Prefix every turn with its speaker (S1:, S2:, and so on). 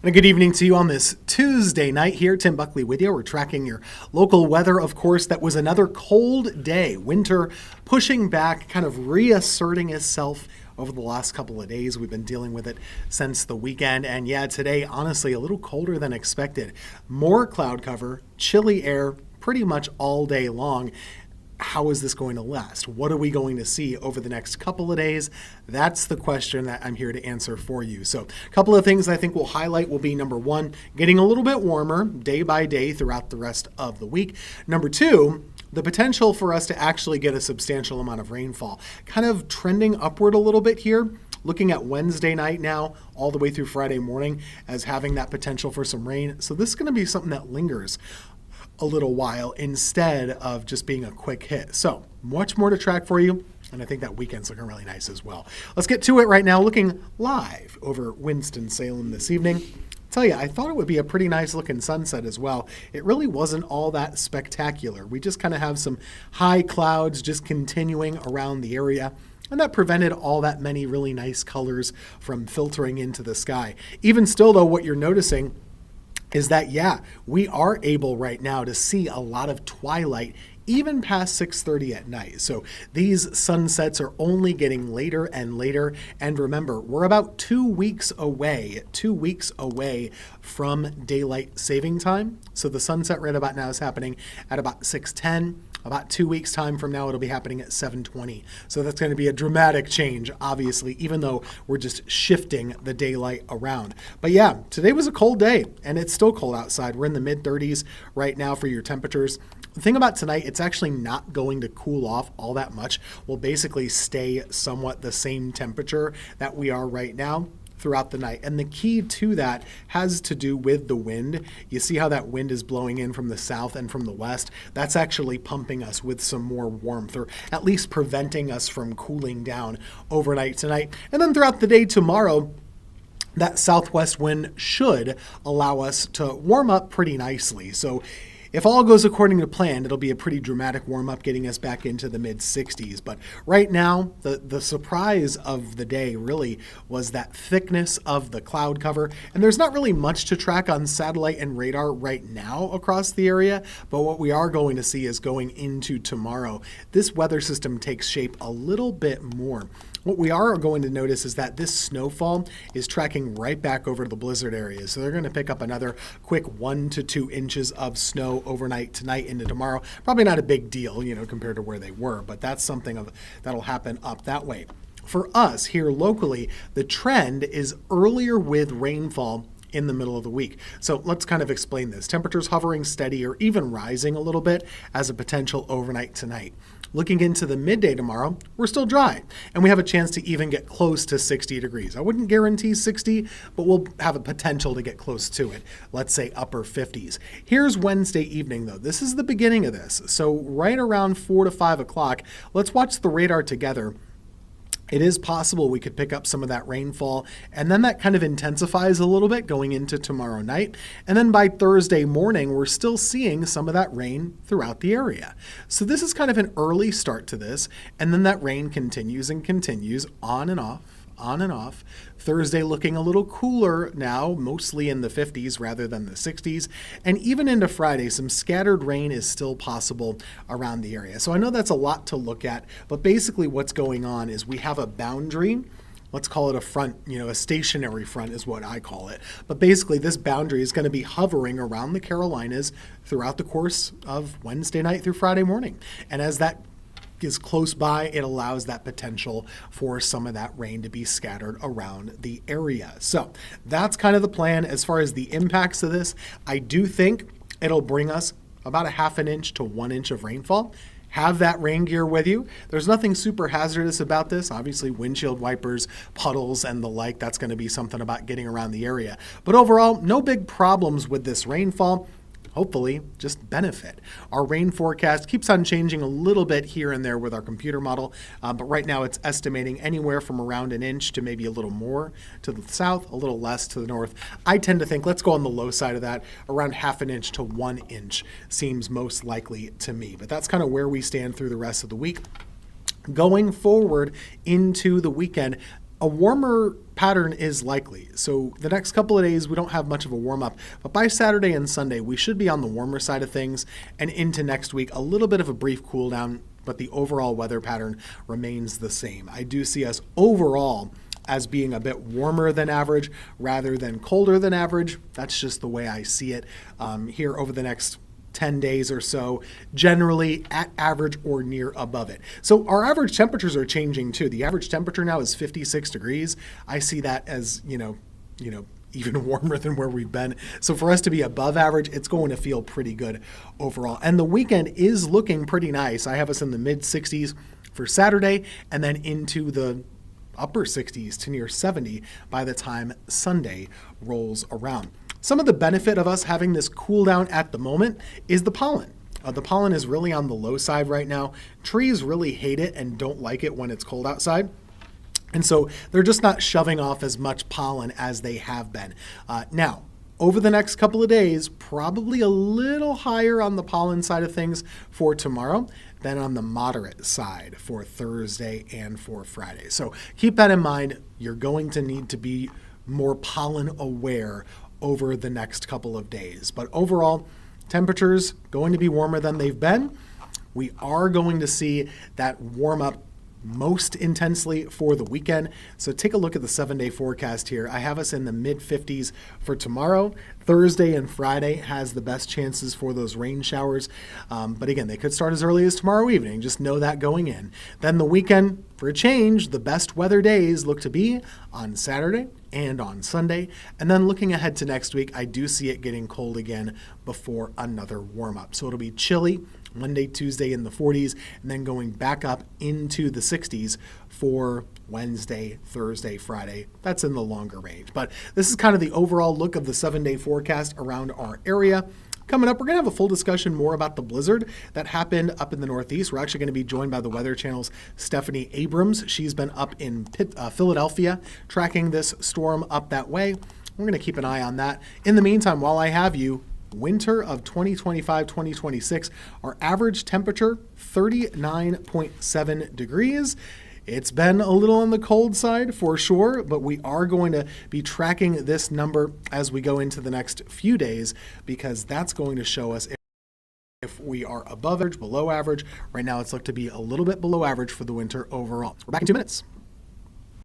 S1: And a good evening to you on this Tuesday night here. Tim Buckley with you. We're tracking your local weather. Of course, that was another cold day. Winter pushing back, kind of reasserting itself over the last couple of days. We've been dealing with it since the weekend. And yeah, today, honestly, a little colder than expected. More cloud cover, chilly air pretty much all day long. How is this going to last? What are we going to see over the next couple of days? That's the question that I'm here to answer for you. So a couple of things I think we'll highlight will be, number one, getting a little bit warmer day by day throughout the rest of the week. Number two, the potential for us to actually get a substantial amount of rainfall, kind of trending upward a little bit here. Looking at Wednesday night now, all the way through Friday morning as having that potential for some rain. So this is going to be something that lingers a little while instead of just being a quick hit. So much more to track for you. And I think that weekend's looking really nice as well. Let's get to it right now, looking live over Winston-Salem this evening. Tell you, I thought it would be a pretty nice looking sunset as well. It really wasn't all that spectacular. We just kind of have some high clouds just continuing around the area. And that prevented all that many really nice colors from filtering into the sky. Even still, though, what you're noticing is that, yeah, we are able right now to see a lot of twilight even past 6:30 at night. So these sunsets are only getting later and later. And remember, we're about 2 weeks away from daylight saving time. So the sunset right about now is happening at about 6:10. About 2 weeks time from now, it'll be happening at 7:20. So that's going to be a dramatic change, obviously, even though we're just shifting the daylight around. But yeah, today was a cold day and it's still cold outside. We're in the mid 30s right now for your temperatures. The thing about tonight, it's actually not going to cool off all that much. We'll basically stay somewhat the same temperature that we are right now throughout the night. And the key to that has to do with the wind. You see how that wind is blowing in from the south and from the west? That's actually pumping us with some more warmth, or at least preventing us from cooling down overnight tonight. And then throughout the day tomorrow, that southwest wind should allow us to warm up pretty nicely. So if all goes according to plan, it'll be a pretty dramatic warm-up getting us back into the mid-60s. But right now, the surprise of the day really was that thickness of the cloud cover. And there's not really much to track on satellite and radar right now across the area. But what we are going to see is going into tomorrow, this weather system takes shape a little bit more. What we are going to notice is that this snowfall is tracking right back over to the blizzard area. So they're going to pick up another quick 1 to 2 inches of snow overnight tonight into tomorrow. Probably not a big deal, compared to where they were, but that's something that'll happen up that way. For us here locally, the trend is earlier with rainfall in the middle of the week. So let's kind of explain this. Temperatures hovering steady or even rising a little bit as a potential overnight tonight. Looking into the midday tomorrow, we're still dry, and we have a chance to even get close to 60 degrees. I wouldn't guarantee 60, but we'll have a potential to get close to it. Let's say upper 50s. Here's Wednesday evening, though. This is the beginning of this. So right around 4 to 5 o'clock, let's watch the radar together. It is possible we could pick up some of that rainfall, and then that kind of intensifies a little bit going into tomorrow night. And then by Thursday morning, we're still seeing some of that rain throughout the area. So this is kind of an early start to this, and then that rain continues and continues on and off. On and off. Thursday looking a little cooler now, mostly in the 50s rather than the 60s. And even into Friday, some scattered rain is still possible around the area. So I know that's a lot to look at, but basically what's going on is we have a boundary. Let's call it a front, a stationary front is what I call it. But basically this boundary is going to be hovering around the Carolinas throughout the course of Wednesday night through Friday morning. And as that is close by, it allows that potential for some of that rain to be scattered around the area. So that's kind of the plan as far as the impacts of this. I do think it'll bring us about a 1/2 inch to 1 inch of rainfall. Have that rain gear with you. There's nothing super hazardous about this. Obviously, windshield wipers, puddles, and the like, that's going to be something about getting around the area. But overall, no big problems with this rainfall. Hopefully just benefit. Our rain forecast keeps on changing a little bit here and there with our computer model, but right now it's estimating anywhere from around 1 inch to maybe a little more to the south, a little less to the north. I tend to think, let's go on the low side of that, around 1/2 inch to 1 inch seems most likely to me. But that's kind of where we stand through the rest of the week. Going forward into the weekend, A warmer pattern is likely. So the next couple of days, we don't have much of a warm up, but by Saturday and Sunday, we should be on the warmer side of things, and into next week, a little bit of a brief cool down, but the overall weather pattern remains the same. I do see us overall as being a bit warmer than average rather than colder than average. That's just the way I see it here over the next 10 days or so, generally at average or near above it. So our average temperatures are changing too. The average temperature now is 56 degrees. I see that as, even warmer than where we've been. So for us to be above average, it's going to feel pretty good overall. And the weekend is looking pretty nice. I have us in the mid 60s for Saturday and then into the upper 60s to near 70 by the time Sunday rolls around. Some of the benefit of us having this cool down at the moment is the pollen. The pollen is really on the low side right now. Trees really hate it and don't like it when it's cold outside. And so they're just not shoving off as much pollen as they have been. Now, over the next couple of days, probably a little higher on the pollen side of things for tomorrow than on the moderate side for Thursday and for Friday. So keep that in mind. You're going to need to be more pollen aware over the next couple of days. But overall, temperatures going to be warmer than they've been. We are going to see that warm up most intensely for the weekend. So take a look at the 7-day forecast here. I have us in the mid 50s for tomorrow. Thursday and Friday has the best chances for those rain showers. But again, they could start as early as tomorrow evening. Just know that going in. Then the weekend, for a change, the best weather days look to be on Saturday and on Sunday. And then looking ahead to next week, I do see it getting cold again before another warm up. So it'll be chilly Monday, Tuesday in the 40s, and then going back up into the 60s for Wednesday, Thursday, Friday. That's in the longer range. But this is kind of the overall look of the 7-day forecast around our area. Coming up, we're going to have a full discussion more about the blizzard that happened up in the Northeast. We're actually going to be joined by the Weather Channel's Stephanie Abrams. She's been up in Philadelphia tracking this storm up that way. We're going to keep an eye on that. In the meantime, while I have you, winter of 2025-2026, our average temperature, 39.7 degrees. It's been a little on the cold side for sure, but we are going to be tracking this number as we go into the next few days because that's going to show us if we are above average, below average. Right now it's looked to be a little bit below average for the winter overall. We're back in 2 minutes.